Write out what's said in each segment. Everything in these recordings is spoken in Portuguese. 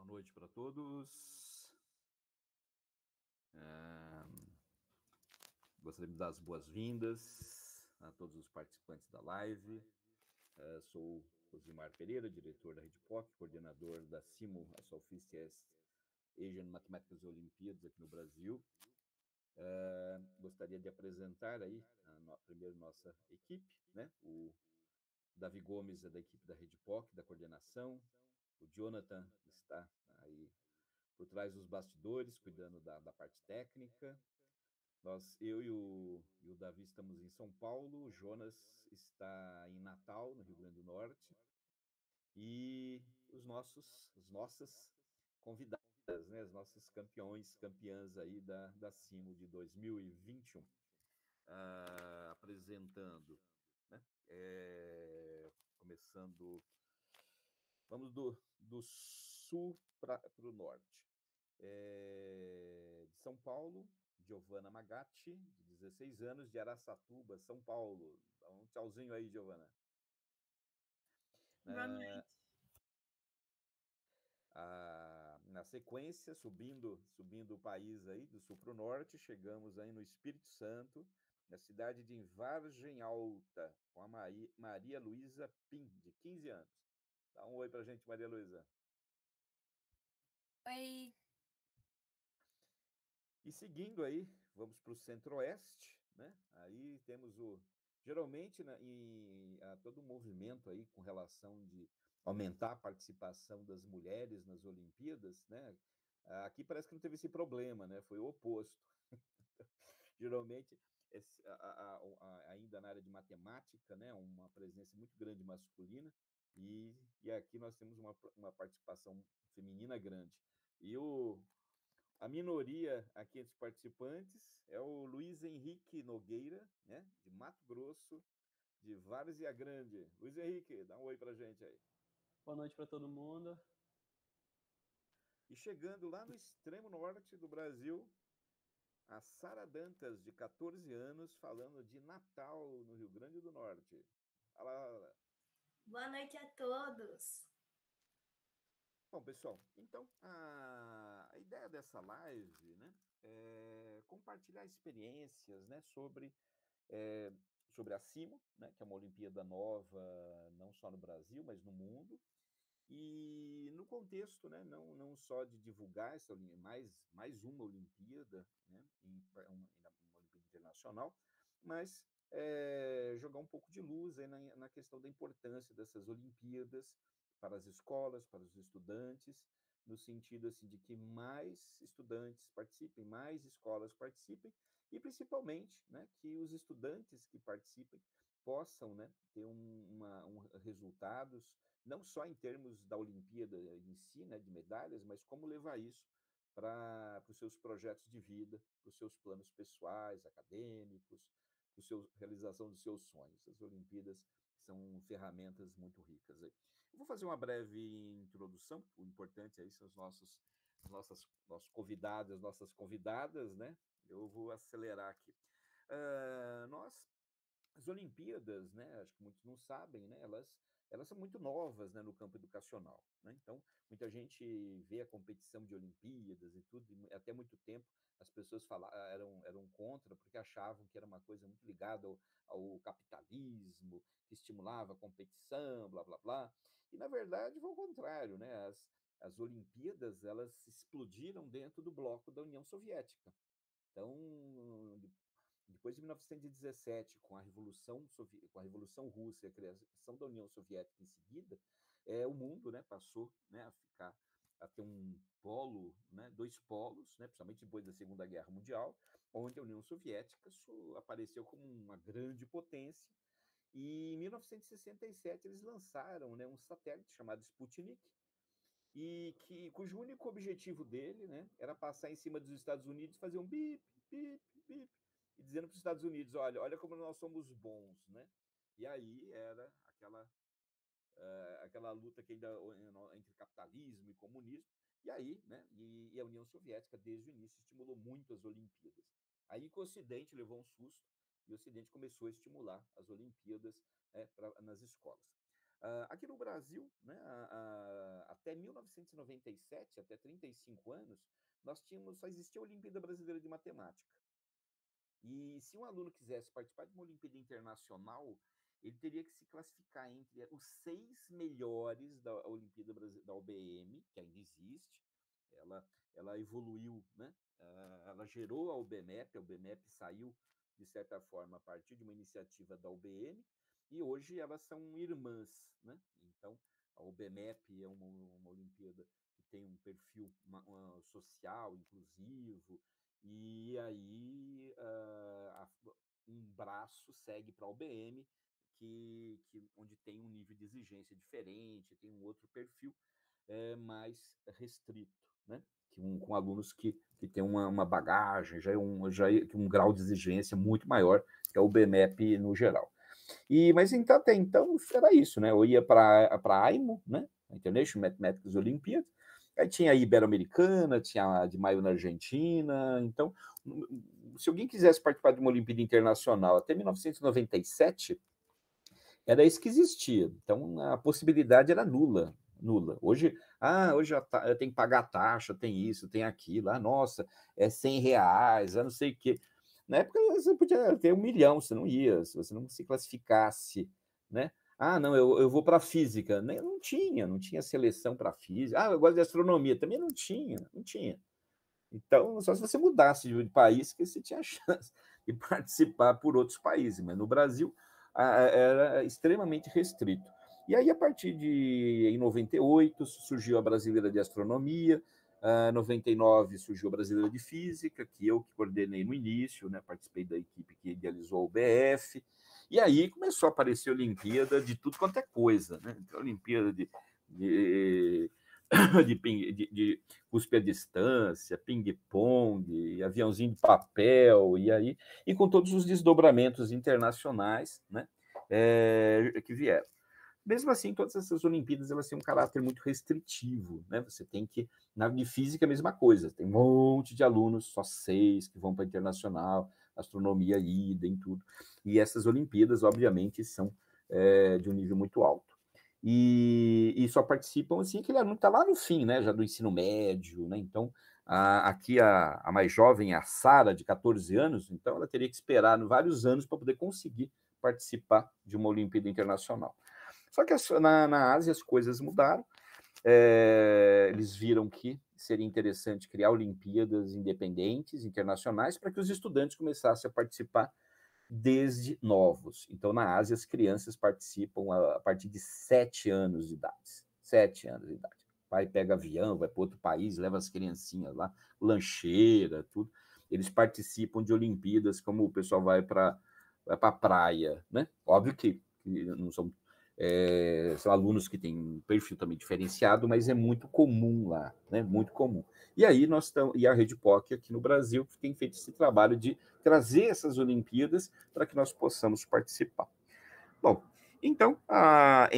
noite para todos. Gostaria de dar as boas-vindas a todos os participantes da live. Sou Rosimar Pereira, diretor da RedPoc, coordenador da CIMO, a Solfist Asian Mathematics Olimpíadas aqui no Brasil. Gostaria de apresentar aí primeiro nossa equipe, né? O Davi Gomes é da equipe da RedPoc, da coordenação. O Jonathan está aí por trás dos bastidores, cuidando da parte técnica. Eu e o Davi estamos em São Paulo, o Jonas está em Natal, no Rio Grande do Norte, e as nossas convidadas, né, os nossos campeãs aí da CIMO de 2021. Apresentando, né, começando, vamos do sul para o norte. De São Paulo, Giovana Magatti, de 16 anos, de Araçatuba, São Paulo. Dá um tchauzinho aí, Giovana. Boa noite. Na sequência, subindo o país aí, do sul para o norte, chegamos aí no Espírito Santo, na cidade de Vargem Alta, com a Maria Luísa Pim, de 15 anos. Dá um oi para a gente, Maria Luísa. Oi. E seguindo aí, vamos para o centro-oeste, né? Aí temos geralmente, né, há todo um movimento aí com relação de aumentar a participação das mulheres nas Olimpíadas, né? Aqui parece que não teve esse problema, né? Foi o oposto. Geralmente, ainda na área de matemática, né, uma presença muito grande masculina, e aqui nós temos uma participação feminina grande. E a minoria aqui entre os participantes é o Luiz Henrique Nogueira, né, de Mato Grosso, de Várzea Grande. Luiz Henrique, dá um oi para a gente aí. Boa noite para todo mundo. E chegando lá no extremo norte do Brasil, a Sara Dantas, de 14 anos, falando de Natal, no Rio Grande do Norte. Fala. Boa noite a todos. Bom, pessoal, então a ideia dessa live, né, é compartilhar experiências, né, sobre a CIMO, né, que é uma Olimpíada nova, não só no Brasil, mas no mundo, e no contexto, né, não só de divulgar essa mais uma Olimpíada, né, uma Olimpíada Internacional, mas jogar um pouco de luz aí na questão da importância dessas Olimpíadas para as escolas, para os estudantes, no sentido assim, de que mais estudantes participem, mais escolas participem, e principalmente, né, que os estudantes que participem possam, né, ter resultados, não só em termos da Olimpíada em si, né, de medalhas, mas como levar isso para os seus projetos de vida, para os seus planos pessoais, acadêmicos, para a realização dos seus sonhos. As Olimpíadas são ferramentas muito ricas. Eu vou fazer uma breve introdução, o importante aí são os nossos convidados, nossas convidadas, né? Eu vou acelerar aqui. As Olimpíadas, né, acho que muitos não sabem, né, elas são muito novas, né, no campo educacional, né? Então, muita gente vê a competição de Olimpíadas e tudo, e até muito tempo as pessoas eram contra, porque achavam que era uma coisa muito ligada ao capitalismo, que estimulava a competição, blá, blá, blá. E, na verdade, foi o contrário, né? As Olimpíadas, elas explodiram dentro do bloco da União Soviética. Então, depois de 1917, com a Revolução Russa e a criação da União Soviética em seguida, o mundo, né, passou, né, a ter um polo, né, dois polos, né, principalmente depois da Segunda Guerra Mundial, onde a União Soviética apareceu como uma grande potência. E em 1967 eles lançaram, né, um satélite chamado Sputnik, cujo único objetivo dele, né, era passar em cima dos Estados Unidos e fazer um bip, bip, bip, e dizendo para os Estados Unidos, olha como nós somos bons, né? E aí era aquela luta que ainda entre capitalismo e comunismo, e aí, né, e a União Soviética, desde o início, estimulou muito as Olimpíadas. Aí que o Ocidente levou um susto, e o Ocidente começou a estimular as Olimpíadas nas escolas. Aqui no Brasil, né, até 1997, até 35 anos, só existia a Olimpíada Brasileira de Matemática. E se um aluno quisesse participar de uma Olimpíada Internacional, ele teria que se classificar entre os 6 melhores da Olimpíada da OBM, que ainda existe. Ela evoluiu, né? Ela gerou a OBMEP saiu, de certa forma, a partir de uma iniciativa da OBM, e hoje elas são irmãs, né? Então, a OBMEP é uma Olimpíada que tem um perfil social, inclusivo, e aí um braço segue para a OBM, onde tem um nível de exigência diferente, tem um outro perfil mais restrito, né? Com alunos que têm uma bagagem, já é um grau de exigência muito maior que a UBMEP no geral. Mas então, até então era isso, né? Eu ia para a AIMO, né? International Mathematics Olympiad, aí tinha a Ibero-Americana, tinha a de maio na Argentina. Então, se alguém quisesse participar de uma Olimpíada Internacional até 1997, era isso que existia. Então, a possibilidade era nula. Hoje eu tenho que pagar taxa, tem isso, tem aquilo. Nossa, é R$100, não sei o quê. Na época, você podia ter 1 milhão, você não ia, se você não se classificasse, né? Não, eu vou para física. Não tinha seleção para física. Eu gosto de astronomia. Também não tinha. Então, só se você mudasse de país que você tinha chance de participar por outros países. Mas no Brasil, era extremamente restrito. E aí, a partir em 98, surgiu a Brasileira de Astronomia, em 99 surgiu a Brasileira de Física, que eu que coordenei no início, né? Participei da equipe que idealizou o BF, e aí começou a aparecer Olimpíada de tudo quanto é coisa, né? Então, Olimpíada de cuspe à distância, ping-pong, aviãozinho de papel, e com todos os desdobramentos internacionais, né, que vieram. Mesmo assim, todas essas Olimpíadas elas têm um caráter muito restritivo, né? Você tem que, na de física, a mesma coisa, tem um monte de alunos, só 6 que vão para a internacional, astronomia, idem, tudo. E essas Olimpíadas, obviamente, são de um nível muito alto. E só participam assim, aquele aluno está lá no fim, né? Já do ensino médio, né? Então, aqui a mais jovem, a Sara, de 14 anos, então ela teria que esperar vários anos para poder conseguir participar de uma Olimpíada Internacional. Só que na Ásia as coisas mudaram. Eles viram que seria interessante criar Olimpíadas independentes, internacionais, para que os estudantes começassem a participar desde novos. Então, na Ásia, as crianças participam a partir de 7 anos de idade. 7 anos de idade. O pai pega avião, vai para outro país, leva as criancinhas lá, lancheira, tudo. Eles participam de Olimpíadas, como o pessoal vai para a praia, né? Óbvio que não são alunos que têm um perfil também diferenciado, mas é muito comum lá, né? Muito comum. E aí a Rede POC aqui no Brasil tem feito esse trabalho de trazer essas Olimpíadas para que nós possamos participar. Bom, então há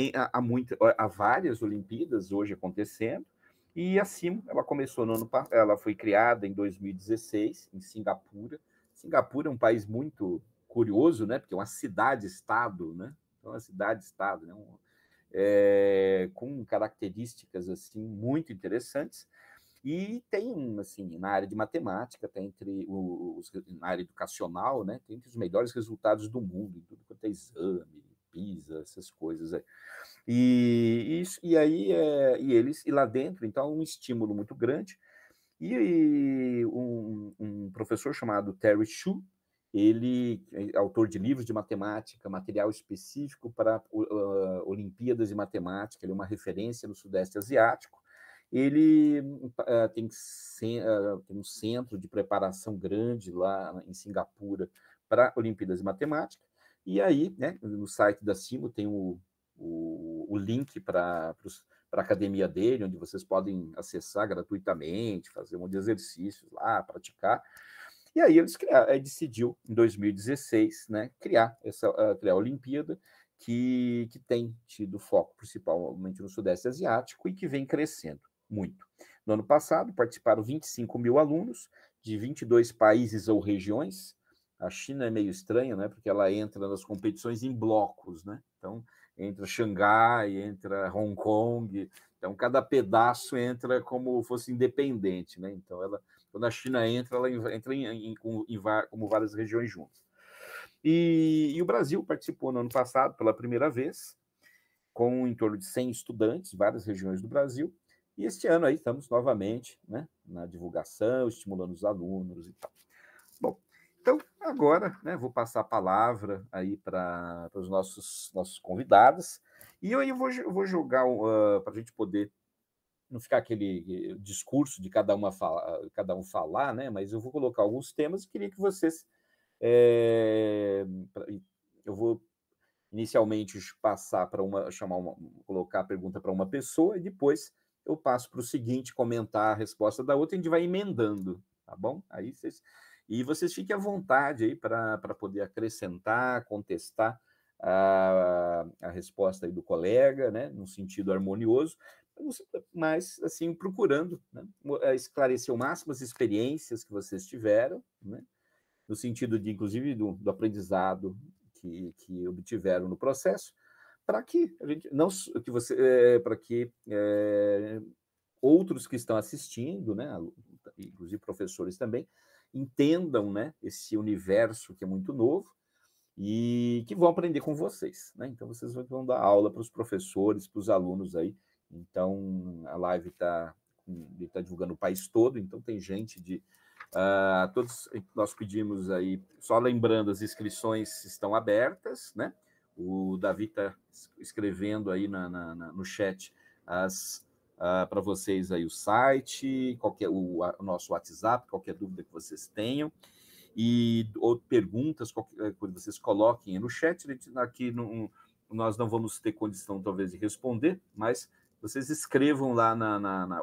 várias Olimpíadas hoje acontecendo, e a CIMO, ela foi criada em 2016 em Singapura. Singapura é um país muito curioso, né? Porque é uma cidade-estado, né? Então, uma cidade-estado, né? Com características assim muito interessantes. E tem, assim, na área de matemática, tem na área educacional, né, tem entre os melhores resultados do mundo, em tudo quanto é exame, PISA, essas coisas aí. E lá dentro, então, um estímulo muito grande. E um professor chamado Terry Xu, ele é autor de livros de matemática, material específico para Olimpíadas de Matemática, ele é uma referência no Sudeste Asiático. Ele tem um centro de preparação grande lá em Singapura para Olimpíadas de Matemática, e aí, né, no site da CIMO tem o link para a academia dele, onde vocês podem acessar gratuitamente, fazer um monte de exercícios lá, praticar. E aí ele decidiu, em 2016, né, criar a Olimpíada, que tem tido foco principalmente no Sudeste Asiático e que vem crescendo muito. No ano passado, participaram 25 mil alunos de 22 países ou regiões, A China é meio estranha, né? Porque ela entra nas competições em blocos, né? Então, entra Xangai, entra Hong Kong, então cada pedaço entra como fosse independente, né? Então, quando a China entra, ela entra como várias regiões juntas. E o Brasil participou no ano passado pela primeira vez, com em torno de 100 estudantes, várias regiões do Brasil, e este ano aí estamos novamente, né, na divulgação, estimulando os alunos e tal. Bom, então agora, né, vou passar a palavra aí para os nossos convidados, e eu vou jogar para a gente poder não ficar aquele discurso de cada um falar, né, mas eu vou colocar alguns temas e queria que vocês eu vou inicialmente passar para colocar a pergunta para uma pessoa e depois eu passo para o seguinte comentar a resposta da outra, e a gente vai emendando, tá bom? Aí vocês fiquem à vontade aí para poder acrescentar, contestar a resposta aí do colega, né, num sentido harmonioso, mas assim procurando, né, esclarecer o máximo as experiências que vocês tiveram, né, no sentido de, inclusive, do aprendizado que obtiveram no processo, para que a gente não que você para que outros que estão assistindo, né, inclusive professores também, entendam, né, esse universo que é muito novo e que vão aprender com vocês, né? Então vocês vão dar aula para os professores, para os alunos aí. Então a live está divulgando o país todo, então tem gente de todos. Nós pedimos aí, só lembrando, as inscrições estão abertas, né? O Davi está escrevendo aí no chat para vocês aí o site, o nosso WhatsApp, qualquer dúvida que vocês tenham, ou perguntas, qualquer coisa vocês coloquem no chat. Aqui nós não vamos ter condição, talvez, de responder, mas vocês escrevam lá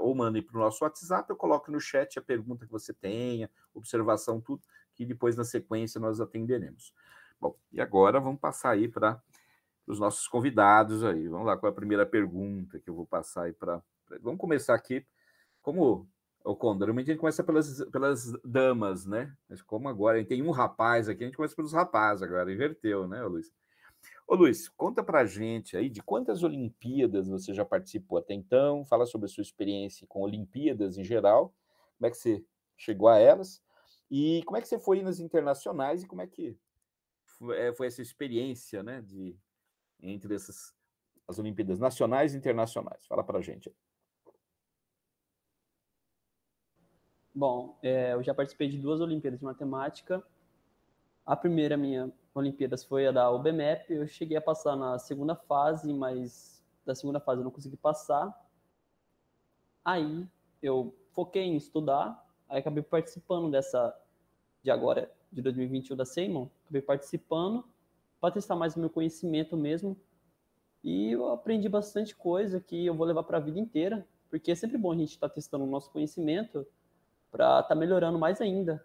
ou mandem para o nosso WhatsApp, eu coloco no chat a pergunta que você tenha, observação, tudo, que depois, na sequência, nós atenderemos. Bom, e agora vamos passar aí para os nossos convidados aí. Vamos lá, qual é a primeira pergunta que eu vou passar aí para... Vamos começar aqui, como o Condor, a gente começa pelas damas, né? Mas como agora a gente tem um rapaz aqui, a gente começa pelos rapazes agora, inverteu, né, Luiz? Ô, Luiz, conta pra gente aí de quantas Olimpíadas você já participou até então, fala sobre a sua experiência com Olimpíadas em geral, como é que você chegou a elas, e como é que você foi nas internacionais, e como é que foi essa experiência, né, entre as Olimpíadas nacionais e internacionais. Fala pra gente. Bom, eu já participei de 2 Olimpíadas de Matemática. A primeira minha Olimpíadas foi a da UBMEP. Eu cheguei a passar na segunda fase, mas da segunda fase eu não consegui passar. Aí eu foquei em estudar, aí acabei participando de agora, de 2021 da Seymour. Acabei participando para testar mais o meu conhecimento mesmo. E eu aprendi bastante coisa que eu vou levar para a vida inteira, porque é sempre bom a gente estar testando o nosso conhecimento para estar melhorando mais ainda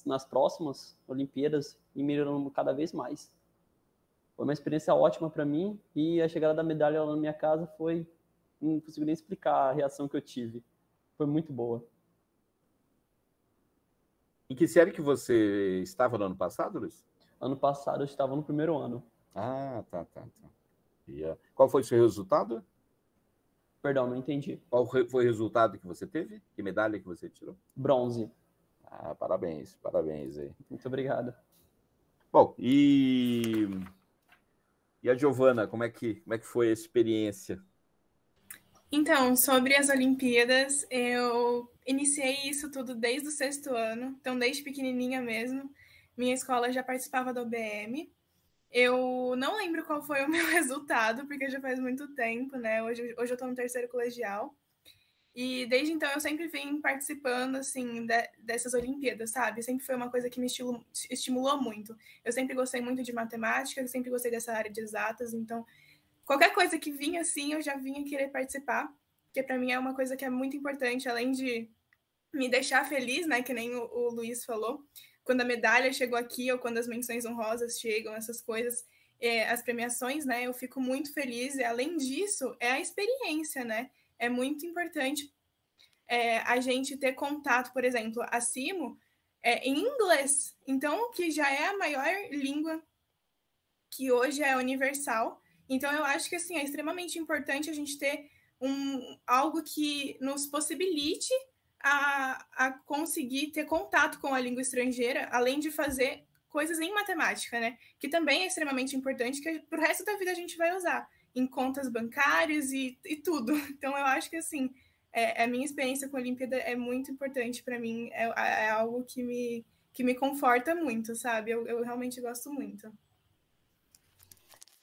nas próximas Olimpíadas e melhorando cada vez mais. Foi uma experiência ótima para mim, e a chegada da medalha lá na minha casa não consigo nem explicar a reação que eu tive. Foi muito boa. Em que série que você estava no ano passado, Luiz? Ano passado eu estava no primeiro ano. Ah, tá. E, qual foi o seu resultado? Perdão, não entendi. Qual foi o resultado que você teve? Que medalha que você tirou? Bronze. Ah, parabéns aí. Muito obrigado. Bom, e a Giovana, como é que foi a experiência? Então, sobre as Olimpíadas, eu iniciei isso tudo desde o 6º ano, então desde pequenininha mesmo. Minha escola já participava do OBM. Eu não lembro qual foi o meu resultado, porque já faz muito tempo, né? Hoje eu estou no 3º colegial. E desde então eu sempre vim participando, assim, dessas Olimpíadas, sabe? Sempre foi uma coisa que me estimulou muito. Eu sempre gostei muito de matemática, eu sempre gostei dessa área de exatas, então qualquer coisa que vinha assim, eu já vinha querer participar, porque para mim é uma coisa que é muito importante, além de me deixar feliz, né, que nem o Luiz falou, quando a medalha chegou aqui, ou quando as menções honrosas chegam, essas coisas, as premiações, né, eu fico muito feliz, e além disso, é a experiência, né, é muito importante a gente ter contato, por exemplo, a Simo, em inglês. Então, que já é a maior língua que hoje é universal. Então, eu acho que assim, é extremamente importante a gente ter algo que nos possibilite a conseguir ter contato com a língua estrangeira, além de fazer coisas em matemática, né? Que também é extremamente importante, que pro resto da vida a gente vai usar em contas bancárias e tudo. Então, eu acho que assim, a minha experiência com a Olimpíada é muito importante para mim, é algo que me conforta muito, sabe? Eu realmente gosto muito.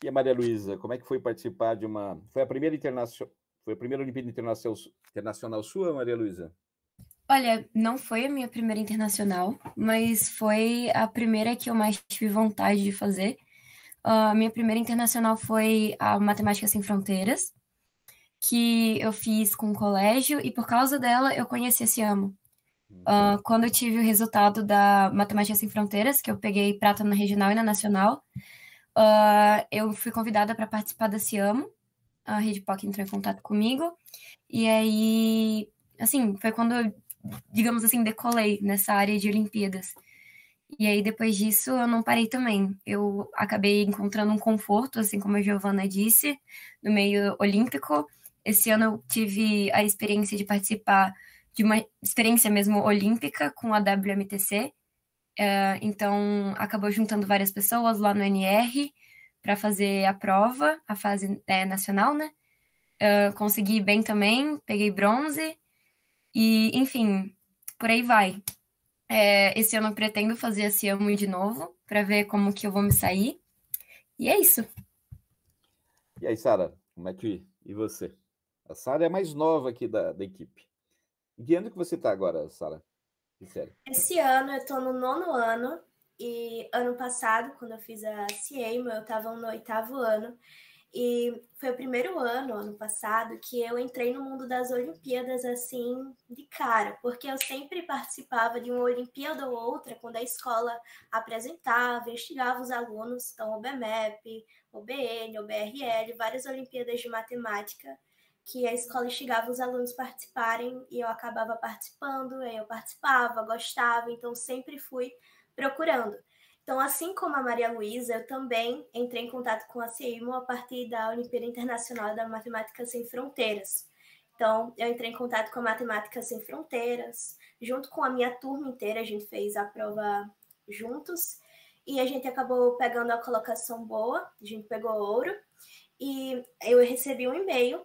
E a Maria Luísa, como é que foi participar de uma... Foi a primeira Olimpíada Internacional sua, Maria Luísa? Olha, não foi a minha primeira internacional, mas foi a primeira que eu mais tive vontade de fazer. A minha primeira internacional foi a Matemática Sem Fronteiras, que eu fiz com o colégio, e por causa dela eu conheci esse ano. Quando eu tive o resultado da Matemática Sem Fronteiras, que eu peguei prata na regional e na nacional, eu fui convidada para participar da Ciamo. A Rede POC entrou em contato comigo, e aí, assim, foi quando eu, digamos assim, decolei nessa área de Olimpíadas. E aí, depois disso, eu não parei também. Eu acabei encontrando um conforto, assim como a Giovana disse, no meio olímpico. Esse ano eu tive a experiência de participar de uma experiência mesmo olímpica com a WMTC. Então, acabou juntando várias pessoas lá no NR para fazer a prova, a fase nacional, né? Consegui bem também, peguei bronze e, enfim, por aí vai. Esse ano eu pretendo fazer a Ciamo de novo para ver como que eu vou me sair. E é isso. E aí, Sara, como é que... E você? A Sara é a mais nova aqui da equipe. Em que ano que você está agora, Sara? Que série? Esse ano eu estou no 9º ano, e ano passado, quando eu fiz a Ciamo, eu estava no 8º ano. E foi o primeiro ano passado, que eu entrei no mundo das Olimpíadas assim, de cara, porque eu sempre participava de uma Olimpíada ou outra quando a escola apresentava, instigava os alunos, então o BMEP, o BN, o BRL, várias Olimpíadas de matemática, que a escola instigava os alunos a participarem e eu acabava participando, eu participava, gostava, então sempre fui procurando. Então, assim como a Maria Luísa, eu também entrei em contato com a Ciamo a partir da Olimpíada Internacional da Matemática Sem Fronteiras. Então, eu entrei em contato com a Matemática Sem Fronteiras, junto com a minha turma inteira, a gente fez a prova juntos, e a gente acabou pegando a colocação boa, a gente pegou ouro, e eu recebi um e-mail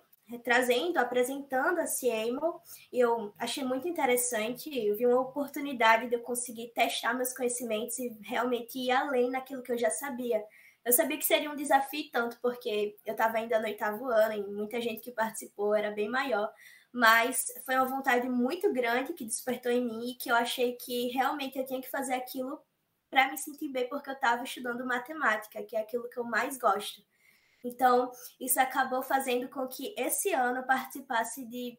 apresentando a Ciamo, e eu achei muito interessante, eu vi uma oportunidade de eu conseguir testar meus conhecimentos e realmente ir além naquilo que eu já sabia. Eu sabia que seria um desafio tanto, porque eu estava ainda no 8º ano e muita gente que participou era bem maior, mas foi uma vontade muito grande que despertou em mim e que eu achei que realmente eu tinha que fazer aquilo para me sentir bem, porque eu estava estudando matemática, que é aquilo que eu mais gosto. Então, isso acabou fazendo com que esse ano eu participasse de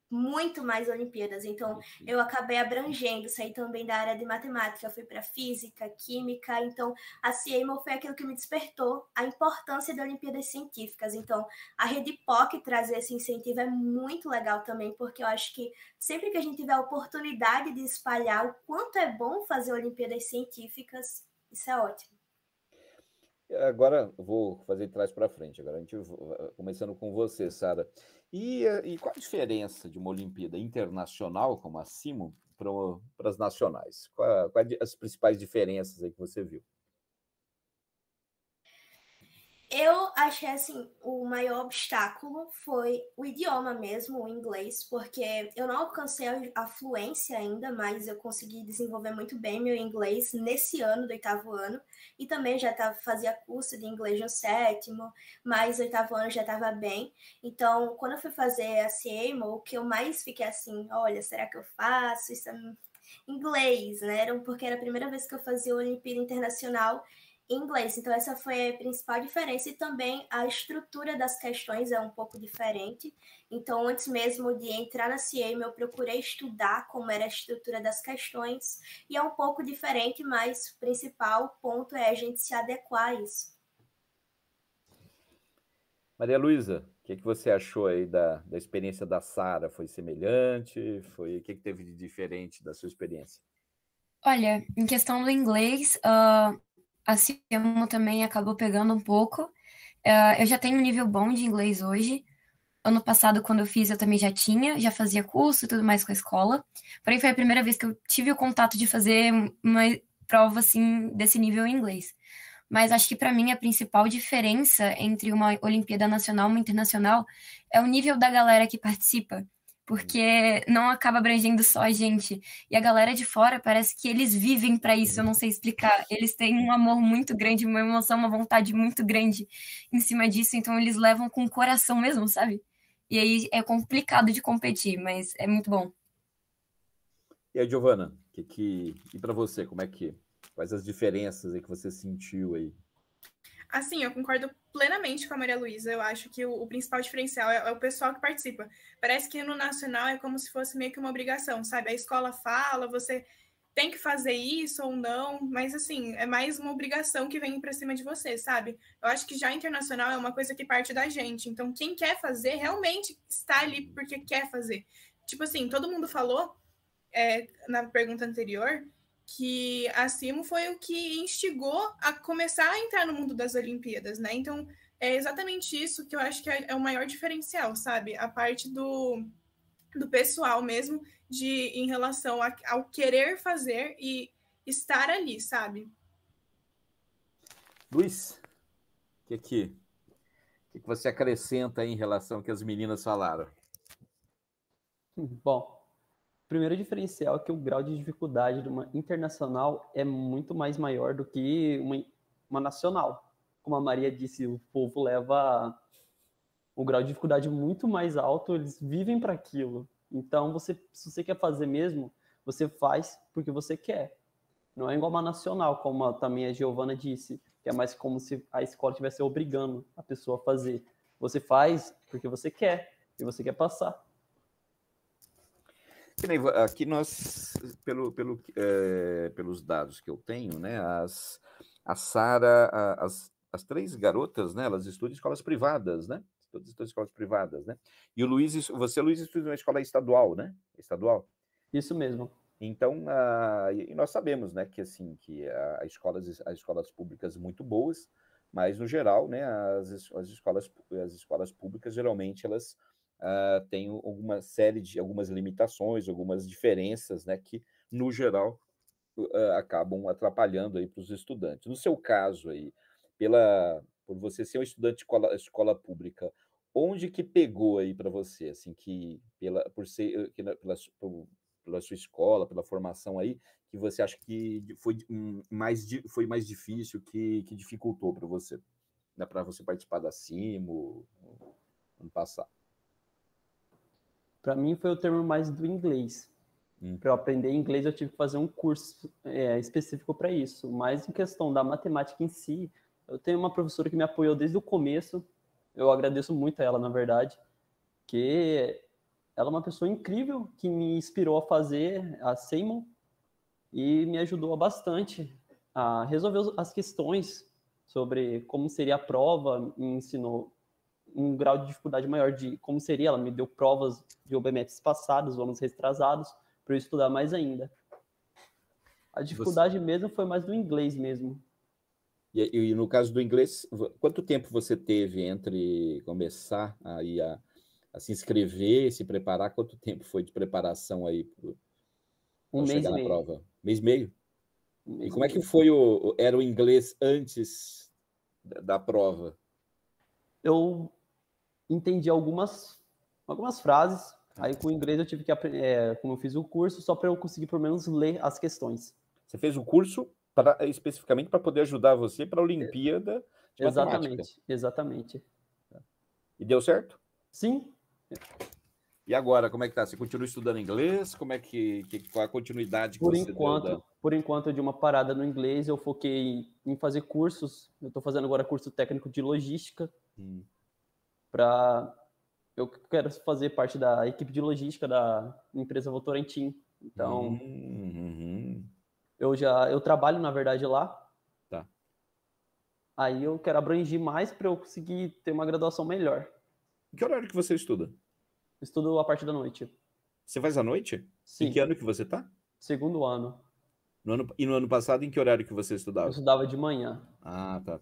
muito mais Olimpíadas. Então, eu acabei abrangendo, saí também da área de matemática, fui para física, química. Então, a Ciamo foi aquilo que me despertou a importância de Olimpíadas científicas. Então, a Rede POC trazer esse incentivo é muito legal também, porque eu acho que sempre que a gente tiver a oportunidade de espalhar o quanto é bom fazer Olimpíadas científicas, isso é ótimo. Agora eu vou fazer de trás para frente. Agora a gente começando com você, Sara. E qual a diferença de uma Olimpíada internacional como a Ciamo para as nacionais? Quais as principais diferenças aí que você viu? Eu achei, assim, o maior obstáculo foi o idioma mesmo, o inglês, porque eu não alcancei a fluência ainda, mas eu consegui desenvolver muito bem meu inglês nesse ano, do 8º ano, e também fazia curso de inglês no 7º, mas no 8º ano já estava bem. Então, quando eu fui fazer a Ciamo, o que eu mais fiquei assim, olha, será que eu faço isso em inglês, né? Porque era a primeira vez que eu fazia a Olimpíada Internacional em inglês. Então, essa foi a principal diferença. E também a estrutura das questões é um pouco diferente. Então, antes mesmo de entrar na Ciamo, eu procurei estudar como era a estrutura das questões. E é um pouco diferente, mas o principal ponto é a gente se adequar a isso. Maria Luísa, o que você achou aí da experiência da Sara? Foi semelhante? O que teve de diferente da sua experiência? Olha, em questão do inglês, a Ciamo também acabou pegando um pouco. Eu já tenho um nível bom de inglês hoje. Ano passado, quando eu fiz, eu também já fazia curso e tudo mais com a escola. Porém, foi a primeira vez que eu tive o contato de fazer uma prova, assim, desse nível em inglês. Mas acho que para mim a principal diferença entre uma Olimpíada Nacional e uma internacional é o nível da galera que participa, porque não acaba abrangendo só a gente. E a galera de fora parece que eles vivem para isso, eu não sei explicar. Eles têm um amor muito grande, uma emoção, uma vontade muito grande em cima disso, então eles levam com o coração mesmo, sabe? E aí é complicado de competir, mas é muito bom. E aí, Giovana, e para você, quais as diferenças aí que você sentiu aí? Assim, eu concordo plenamente com a Maria Luísa. Eu acho que o principal diferencial é o pessoal que participa. Parece que no nacional é como se fosse meio que uma obrigação, sabe? A escola fala, você tem que fazer isso ou não, mas assim, é mais uma obrigação que vem para cima de você, sabe? Eu acho que já internacional é uma coisa que parte da gente. Então, quem quer fazer realmente está ali porque quer fazer. Tipo assim, todo mundo falou na pergunta anterior que a Cimo foi o que instigou a começar a entrar no mundo das Olimpíadas, né? Então, é exatamente isso que eu acho que é o maior diferencial, sabe? A parte do pessoal mesmo, em relação ao querer fazer e estar ali, sabe? Luiz, o que você acrescenta aí em relação ao que as meninas falaram? Bom, o primeiro diferencial é que o grau de dificuldade de uma internacional é muito mais maior do que uma nacional. Como a Maria disse, o povo leva um grau de dificuldade muito mais alto, eles vivem para aquilo. Então, se você quer fazer mesmo, você faz porque você quer. Não é igual uma nacional, como também a Giovana disse, que é mais como se a escola estivesse obrigando a pessoa a fazer. Você faz porque você quer, e você quer passar. Aqui nós, pelos dados que eu tenho, né, a Sara, as três garotas, né, elas estudam em escolas privadas, né? Todas estudam em escolas privadas, né? E o Luiz, Luiz, estuda em uma escola estadual, né? Estadual. Isso mesmo. Então, e nós sabemos, né, que assim, que as escolas públicas muito boas, mas no geral, né, as escolas públicas geralmente elas têm algumas limitações, algumas diferenças, né, que no geral acabam atrapalhando aí para os estudantes. No seu caso aí, por você ser um estudante de escola pública, onde que pegou aí para você, assim, pela sua escola, pela formação aí, que você acha que foi mais difícil, que dificultou para você, né, para você participar da Cimo ano passado? Para mim foi o termo mais do inglês. Para eu aprender inglês, eu tive que fazer um curso específico para isso. Mas em questão da matemática em si, eu tenho uma professora que me apoiou desde o começo. Eu agradeço muito a ela, na verdade, que ela é uma pessoa incrível que me inspirou a fazer a Seymour e me ajudou bastante a resolver as questões sobre como seria a prova, me ensinou um grau de dificuldade maior de como seria. Ela me deu provas de OBMEPs passados, anos retrasados, para eu estudar mais ainda. A dificuldade mesmo foi mais do inglês mesmo. E no caso do inglês, quanto tempo você teve entre começar a se inscrever, se preparar? Quanto tempo foi de preparação aí para chegar na prova? Mês e meio? E como é que foi era o inglês antes da prova? Eu entendi algumas frases, aí com o inglês eu tive que aprender, como eu fiz o curso, só para eu conseguir pelo menos ler as questões. Você fez o curso especificamente para poder ajudar você para a Olimpíada de Matemática? Exatamente. E deu certo? Sim. E agora, como é que tá? Você continua estudando inglês? Qual a continuidade que você deu? Por enquanto, eu dei uma parada no inglês, eu foquei em fazer cursos. Eu estou fazendo agora curso técnico de logística. Eu quero fazer parte da equipe de logística da empresa Votorantim. Então, eu trabalho, na verdade, lá. Tá. Aí eu quero abranger mais para eu conseguir ter uma graduação melhor. Que horário que você estuda? Estudo a parte da noite. Você faz à noite? Sim. Em que ano que você tá? Segundo ano. E no ano passado, em que horário que você Eu estudava? estudava de manhã. Ah, tá.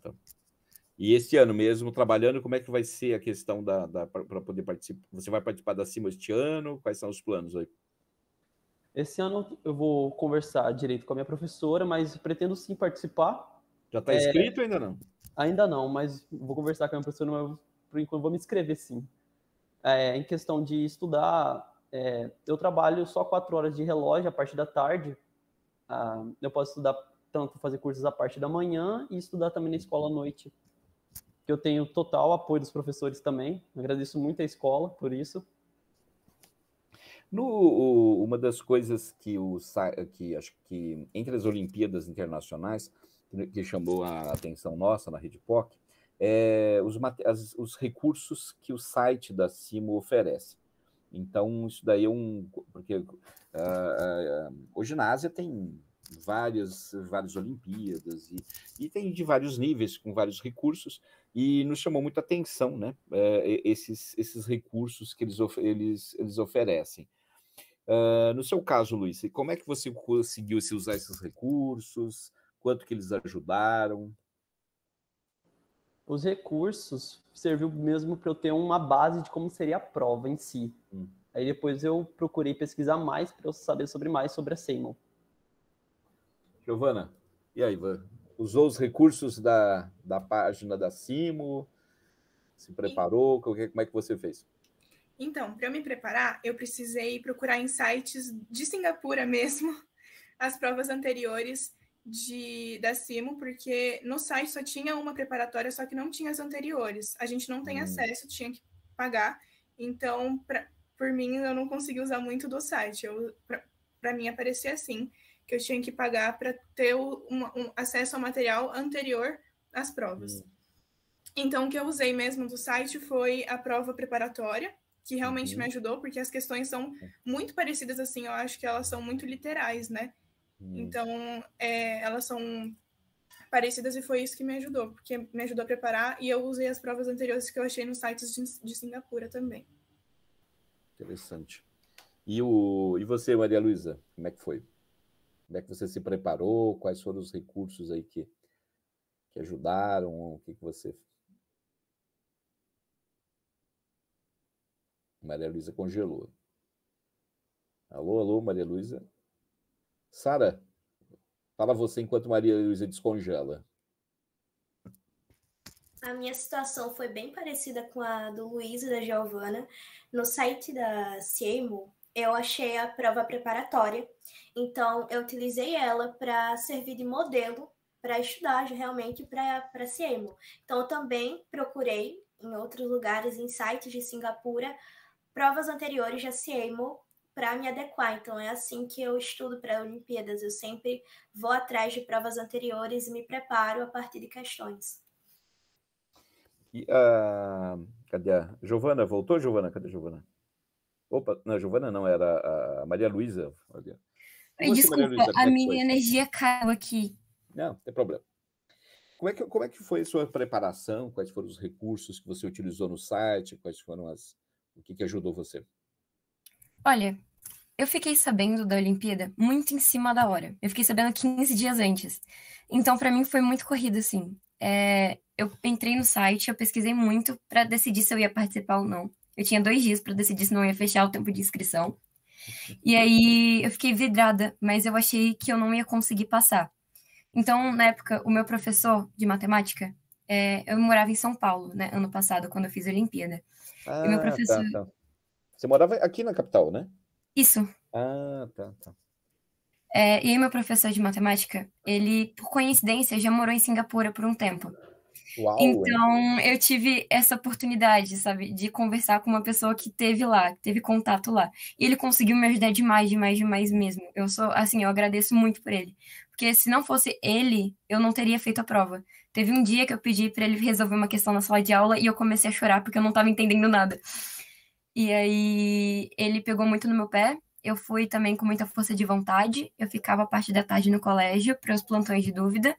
E este ano mesmo, trabalhando, como é que vai ser a questão para poder participar? Você vai participar da CIMO este ano? Quais são os planos aí? Esse ano eu vou conversar direito com a minha professora, mas pretendo sim participar. Já está inscrito ou ainda não? Ainda não, mas vou conversar com a minha professora, mas por enquanto vou me inscrever sim. Em questão de estudar, eu trabalho só 4 horas de relógio a parte da tarde. Eu posso estudar tanto, fazer cursos a parte da manhã e estudar também na escola à noite. Eu tenho total apoio dos professores também. Agradeço muito a escola por isso. Uma das coisas que acho que entre as Olimpíadas Internacionais que chamou a atenção nossa na Rede POC os recursos que o site da CIMO oferece. Então, isso daí porque o ginásio tem várias Olimpíadas e tem de vários níveis, com vários recursos, e nos chamou muita atenção, né? Esses recursos que eles oferecem. No seu caso, Luiz, como é que você conseguiu usar esses recursos? Quanto que eles ajudaram? Os recursos serviu mesmo para eu ter uma base de como seria a prova em si. Aí depois eu procurei pesquisar mais para eu saber mais sobre a CIMO. Giovana, e aí? Usou os recursos da página da CIMO? Se preparou? Como é que você fez? Então, para eu me preparar, eu precisei procurar em sites de Singapura mesmo as provas anteriores da CIMO, porque no site só tinha uma preparatória, só que não tinha as anteriores. A gente não tem acesso, tinha que pagar. Então, por mim, eu não consegui usar muito do site. Para mim, aparecia assim, que eu tinha que pagar para ter um acesso ao material anterior às provas. Então, o que eu usei mesmo do site foi a prova preparatória, que realmente me ajudou, porque as questões são muito parecidas, assim, eu acho que elas são muito literais, né? Então, elas são parecidas e foi isso que me ajudou, porque me ajudou a preparar, e eu usei as provas anteriores que eu achei nos sites de Singapura também. Interessante. E você, Maria Luísa, como é que foi? Como é que você se preparou? Quais foram os recursos aí que ajudaram? O que você... Maria Luísa congelou. Alô, Maria Luísa? Sara, fala você enquanto Maria Luísa descongela. A minha situação foi bem parecida com a do Luiz e da Giovana. No site da CIMO, eu achei a prova preparatória. Então, eu utilizei ela para servir de modelo para estudar realmente para a CIMO. Então, eu também procurei em outros lugares, em sites de Singapura, provas anteriores da CIMO para me adequar. Então, é assim que eu estudo para Olimpíadas. Eu sempre vou atrás de provas anteriores e me preparo a partir de questões. E cadê a Giovana? Voltou, Giovana? Cadê a Giovana? Opa, não, a Giovana não, era a Maria Luísa. Desculpa, Maria Luísa, a minha energia caiu aqui. Não tem problema. Como é que foi a sua preparação? Quais foram os recursos que você utilizou no site? Quais foram o que ajudou você? Olha, eu fiquei sabendo da Olimpíada muito em cima da hora. Eu fiquei sabendo 15 dias antes. Então, para mim, foi muito corrido, assim. Eu entrei no site, eu pesquisei muito para decidir se eu ia participar ou não. Eu tinha 2 dias para decidir se não ia fechar o tempo de inscrição. E aí, eu fiquei vidrada, mas eu achei que eu não ia conseguir passar. Então, na época, o meu professor de matemática, eu morava em São Paulo, né, ano passado, quando eu fiz a Olimpíada. E meu professor... Tá. Você morava aqui na capital, né? Isso. Tá. E aí, meu professor de matemática, ele, por coincidência, já morou em Singapura por um tempo. Uau, então, eu tive essa oportunidade, sabe, de conversar com uma pessoa que teve lá, que teve contato lá. E ele conseguiu me ajudar demais mesmo. Eu agradeço muito por ele. Porque se não fosse ele, eu não teria feito a prova. Teve um dia que eu pedi para ele resolver uma questão na sala de aula e eu comecei a chorar porque eu não estava entendendo nada. E aí, ele pegou muito no meu pé. Eu fui também com muita força de vontade. Eu ficava a parte da tarde no colégio para os plantões de dúvida,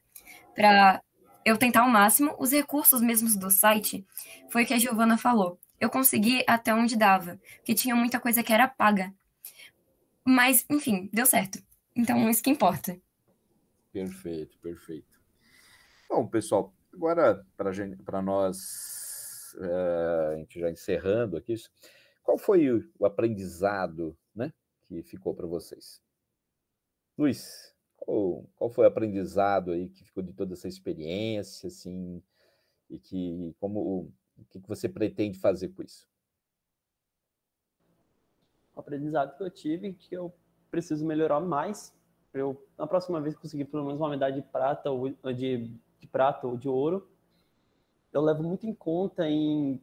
para eu tentar ao máximo. Os recursos mesmos do site foi o que a Giovana falou. Eu consegui até onde dava, porque tinha muita coisa que era paga. Mas, enfim, deu certo. Então, isso que importa. Perfeito, perfeito. Bom, pessoal, agora para nós, a gente já encerrando aqui, qual foi o aprendizado, né, que ficou para vocês? Luiz, qual foi o aprendizado aí que ficou de toda essa experiência, assim, e o que você pretende fazer com isso? O aprendizado que eu tive, que eu preciso melhorar mais, para eu, na próxima vez, conseguir pelo menos uma medalha de prata ou de prata ou de ouro. Eu levo muito em conta em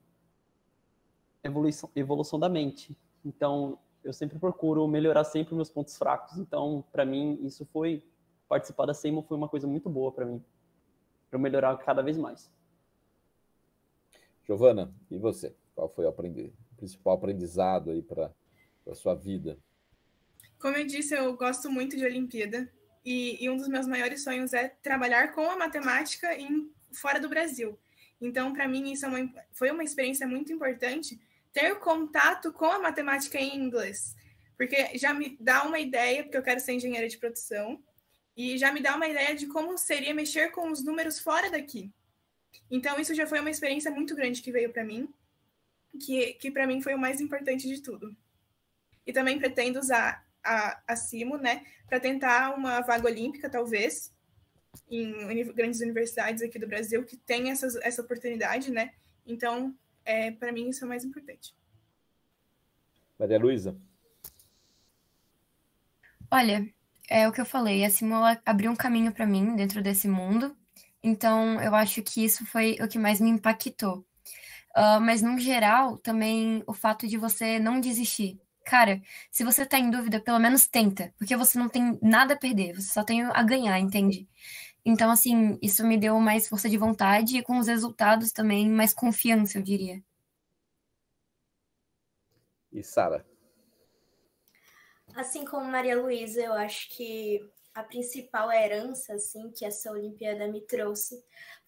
evolução da mente. Então, eu sempre procuro melhorar sempre meus pontos fracos. Então, para mim, participar da SEIMO foi uma coisa muito boa para mim, para eu melhorar cada vez mais. Giovana, e você? Qual foi o principal aprendizado aí para a sua vida? Como eu disse, eu gosto muito de Olimpíada. E um dos meus maiores sonhos é trabalhar com a matemática fora do Brasil. Então, para mim, isso foi uma experiência muito importante, ter contato com a matemática em inglês. Porque já me dá uma ideia, porque eu quero ser engenheira de produção, e já me dá uma ideia de como seria mexer com os números fora daqui. Então, isso já foi uma experiência muito grande que veio para mim, que para mim foi o mais importante de tudo. E também pretendo usar a CIMO, né, para tentar uma vaga olímpica, talvez, em grandes universidades aqui do Brasil, que tem essa oportunidade, né? Então, para mim, isso é o mais importante. Maria Luísa? Olha, é o que eu falei, a CIMO abriu um caminho para mim dentro desse mundo, então eu acho que isso foi o que mais me impactou. Mas, no geral, também o fato de você não desistir. Cara, se você tá em dúvida, pelo menos tenta, porque você não tem nada a perder, você só tem a ganhar, entende? Então, assim, isso me deu mais força de vontade e com os resultados também mais confiança, eu diria. E Sara? Assim como Maria Luísa, eu acho que a principal herança assim, que essa Olimpíada me trouxe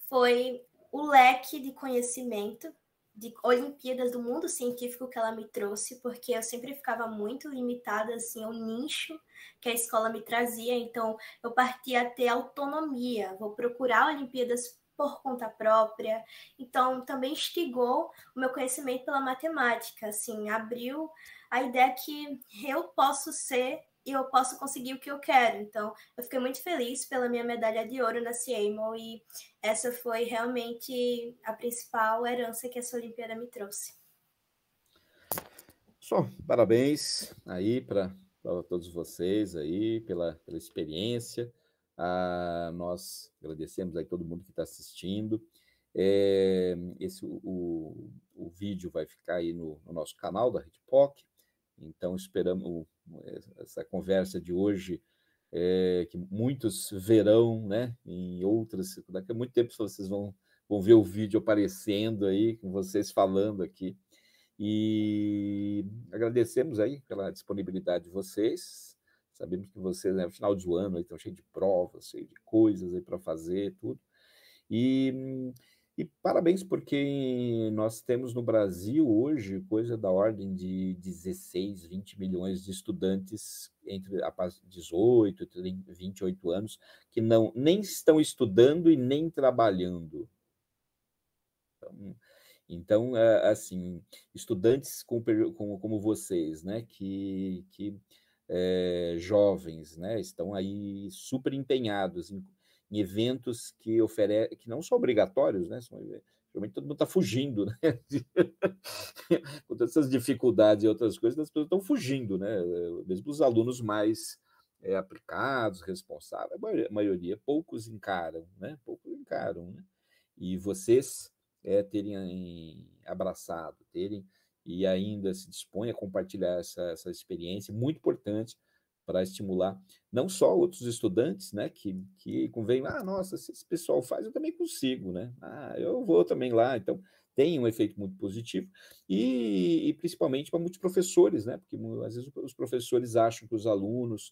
foi o leque de conhecimento de Olimpíadas do mundo científico que ela me trouxe, porque eu sempre ficava muito limitada assim ao nicho que a escola me trazia, então eu partia a ter autonomia, vou procurar Olimpíadas por conta própria, então também instigou o meu conhecimento pela matemática, assim, abriu a ideia que eu posso ser e eu posso conseguir o que eu quero. Então, eu fiquei muito feliz pela minha medalha de ouro na CIEMO e essa foi realmente a principal herança que essa Olimpíada me trouxe. Só parabéns aí para todos vocês aí pela experiência. Nós agradecemos aí todo mundo que está assistindo. O vídeo vai ficar aí no nosso canal da RedPoc. Então, esperamos essa conversa de hoje, que muitos verão, né, em outras. Daqui a muito tempo vocês vão ver o vídeo aparecendo aí, com vocês falando aqui. E agradecemos aí pela disponibilidade de vocês. Sabemos que vocês, né, no final do ano, aí, estão cheios de provas, cheios de coisas aí para fazer, tudo. E parabéns, porque nós temos no Brasil hoje coisa da ordem de 16, 20 milhões de estudantes entre a 18 e 28 anos que nem estão estudando e nem trabalhando. Então, assim, estudantes como vocês, né, que jovens, né, estão aí super empenhados em eventos que não são obrigatórios, né, geralmente todo mundo está fugindo, né, com todas essas dificuldades e outras coisas, as pessoas estão fugindo, né, mesmo os alunos mais aplicados, responsáveis, a maioria, poucos encaram, né, e vocês terem abraçado, e ainda se dispõe a compartilhar essa experiência muito importante para estimular não só outros estudantes, né, que convém, nossa, se esse pessoal faz, eu também consigo, né, eu vou também lá, então tem um efeito muito positivo, e principalmente para muitos professores, né, porque às vezes os professores acham que os alunos,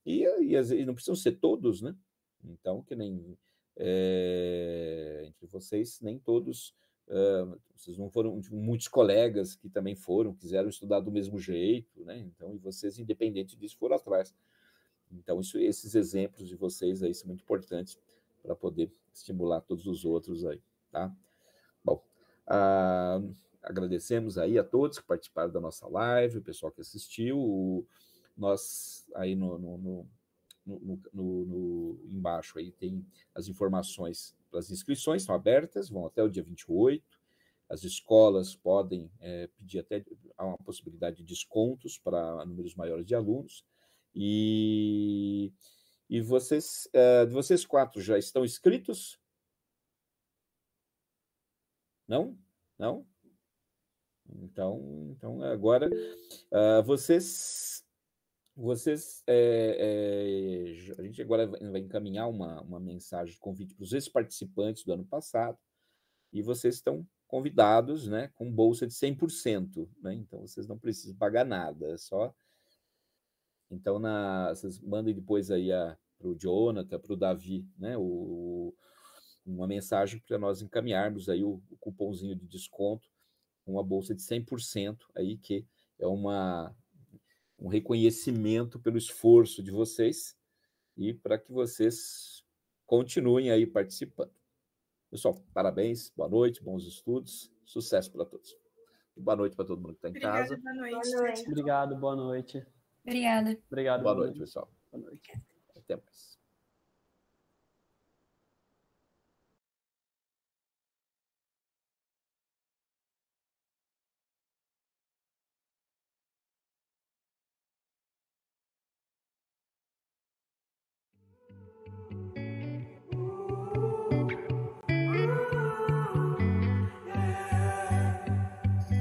e às vezes não precisam ser todos, né, então que nem entre vocês, nem todos, vocês não foram, muitos colegas que também quiseram estudar do mesmo jeito, né? Então, e vocês, independente disso, foram atrás. Então, esses exemplos de vocês aí são muito importantes para poder estimular todos os outros aí, tá? Bom, agradecemos aí a todos que participaram da nossa live, o pessoal que assistiu, nós aí embaixo aí tem as informações das inscrições, estão abertas, vão até o dia 28, as escolas podem pedir até uma possibilidade de descontos para números maiores de alunos, e vocês 4 já estão inscritos? Não? Não? Então agora a gente agora vai encaminhar uma mensagem de convite para os ex-participantes do ano passado, e vocês estão convidados, né, com bolsa de 100%, né? Então vocês não precisam pagar nada, é só... Então, vocês mandem depois aí para o Jonathan, para o Davi, né, uma mensagem para nós encaminharmos aí o cupomzinho de desconto, uma bolsa de 100%, aí, que é um reconhecimento pelo esforço de vocês e para que vocês continuem aí participando. Pessoal, parabéns, boa noite, bons estudos, sucesso para todos. Boa noite para todo mundo que está em casa. Boa noite. Boa noite. Obrigado, boa noite. Obrigada. Obrigado. Boa noite, pessoal. Boa noite. Até mais.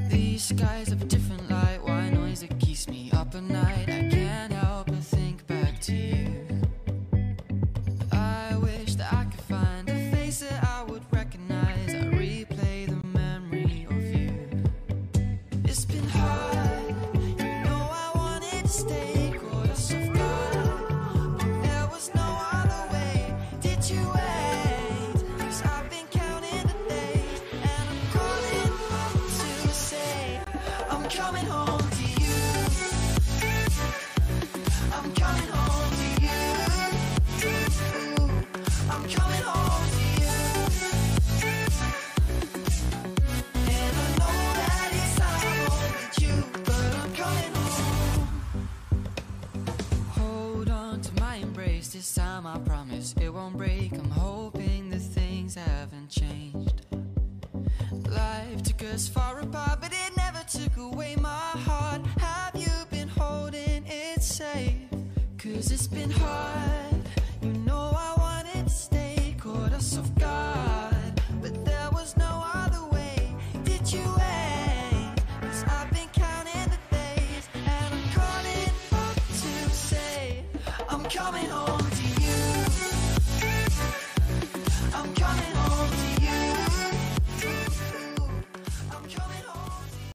These skies have a different light, white noise that keeps me up at night. I can't help but think back to you. I wish that I could find a face that I would recognize. I replay the memory of you. It's been hard, you know I wanted to stay, caught us off guard, but there was no other way. Did you wait? 'Cause I've been counting the days, and I'm calling up to say I'm coming home to you. I'm coming home to you. I'm coming home to you. And I know that it's not with you, but I'm coming home. Hold on to my embrace, this time I promise it won't break. I'm hoping that things haven't changed. Life took us far apart, but it never took away my heart. Have you been holding it safe? 'Cause it's been hard.